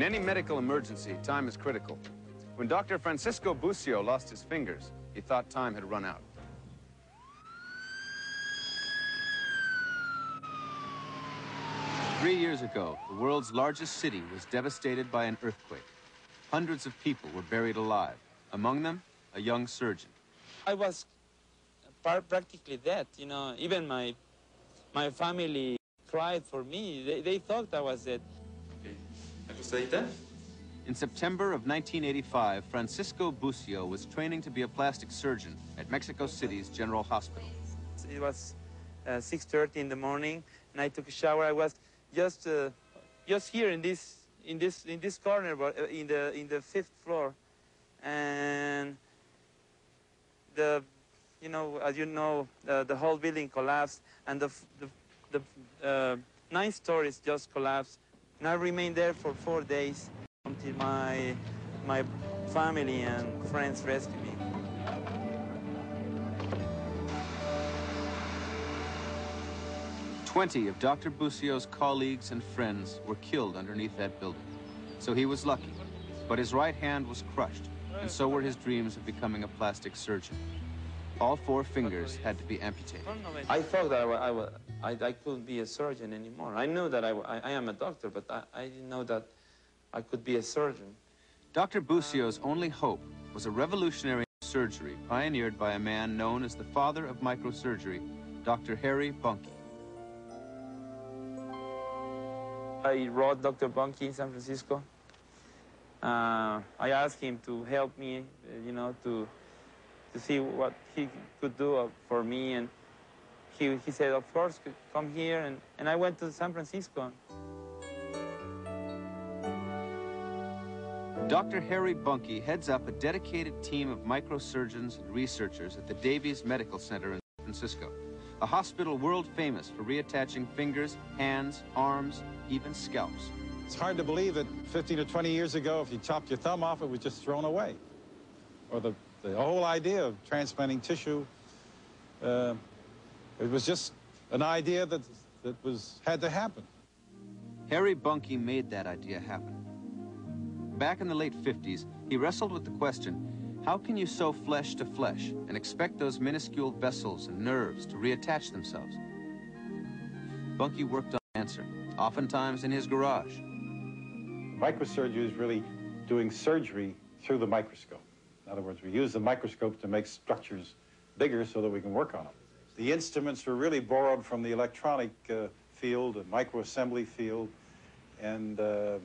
In any medical emergency, time is critical. When Dr. Francisco Bucio lost his fingers, he thought time had run out. Three years ago, the world's largest city was devastated by an earthquake. Hundreds of people were buried alive, among them, a young surgeon. I was practically dead, you know. Even my family cried for me. They thought I was dead. In September of 1985, Francisco Bucio was training to be a plastic surgeon at Mexico City's General Hospital. It was 6:30 in the morning, and I took a shower. I was just here in this corner, but in the 5th floor, and you know, as you know, the whole building collapsed, and the 9 stories just collapsed. And I remained there for 4 days until my family and friends rescued me. "20 of Dr. Bucio's colleagues and friends were killed underneath that building. So he was lucky, but his right hand was crushed, and so were his dreams of becoming a plastic surgeon. All 4 fingers had to be amputated. I thought that I couldn't be a surgeon anymore. I knew that I am a doctor, but I didn't know that I could be a surgeon. Dr. Bucio's only hope was a revolutionary surgery pioneered by a man known as the father of microsurgery, Dr. Harry Bunke. I wrote Dr. Bunke in San Francisco. I asked him to help me, you know, to see what he could do for me, and he said, of course, come here, and I went to San Francisco. Dr. Harry Bunke heads up a dedicated team of microsurgeons and researchers at the Davies Medical Center in San Francisco, a hospital world famous for reattaching fingers, hands, arms, even scalps. It's hard to believe that 15 or 20 years ago, if you chopped your thumb off, it was just thrown away. Or the whole idea of transplanting tissue, it was just an idea that had to happen. Harry Bunke made that idea happen. Back in the late 50s, he wrestled with the question, how can you sew flesh to flesh and expect those minuscule vessels and nerves to reattach themselves? Bunke worked on the answer, oftentimes in his garage. Microsurgery is really doing surgery through the microscope. In other words, we use the microscope to make structures bigger so that we can work on them. The instruments were really borrowed from the electronic field, the microassembly field, and the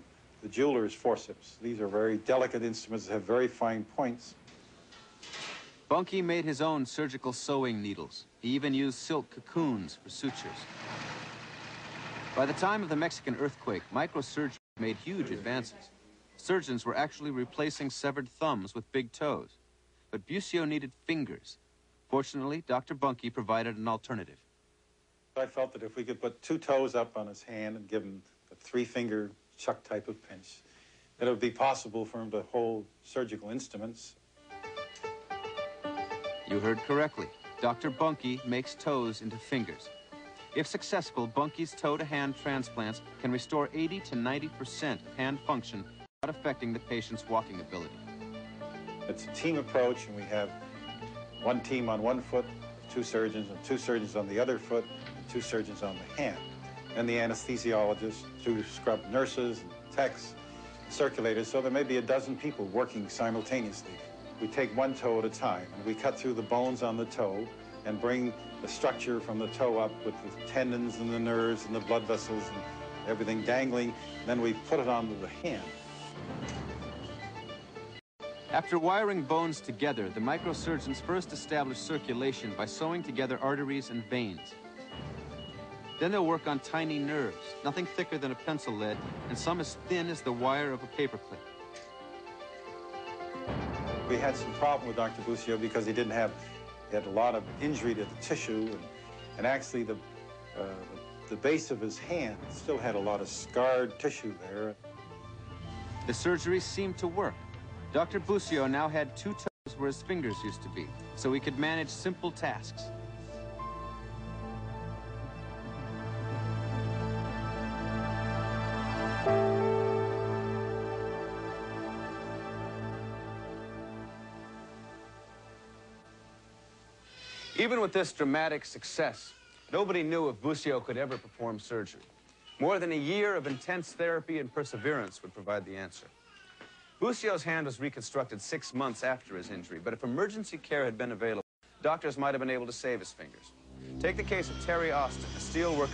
jeweler's forceps. These are very delicate instruments that have very fine points. Bunke made his own surgical sewing needles. He even used silk cocoons for sutures. By the time of the Mexican earthquake, microsurgery made huge advances. Surgeons were actually replacing severed thumbs with big toes. But Bucio needed fingers. Fortunately, Dr. Bunke provided an alternative. I felt that if we could put 2 toes up on his hand and give him a 3-finger chuck type of pinch, that it would be possible for him to hold surgical instruments. You heard correctly. Dr. Bunke makes toes into fingers. If successful, Bunke's toe-to-hand transplants can restore 80 to 90% of hand function without affecting the patient's walking ability. It's a team approach, and we have 1 team on 1 foot, 2 surgeons, and 2 surgeons on the other foot, and 2 surgeons on the hand. And the anesthesiologist, 2 scrub nurses, and techs, circulators, so there may be a dozen people working simultaneously. We take 1 toe at a time, and we cut through the bones on the toe and bring the structure from the toe up with the tendons and the nerves and the blood vessels and everything dangling. Then we put it onto the hand. After wiring bones together, the microsurgeons first establish circulation by sewing together arteries and veins. Then they'll work on tiny nerves, nothing thicker than a pencil lead, and some as thin as the wire of a paperclip. We had some problem with Dr. Bucio because he had a lot of injury to the tissue, and actually the base of his hand still had a lot of scarred tissue there. The surgery seemed to work. Dr. Bucio now had 2 toes where his fingers used to be, so he could manage simple tasks. Even with this dramatic success, nobody knew if Bucio could ever perform surgery. More than a year of intense therapy and perseverance would provide the answer. Bucio's hand was reconstructed 6 months after his injury, but if emergency care had been available, doctors might have been able to save his fingers. Take the case of Terry Austin, a steel worker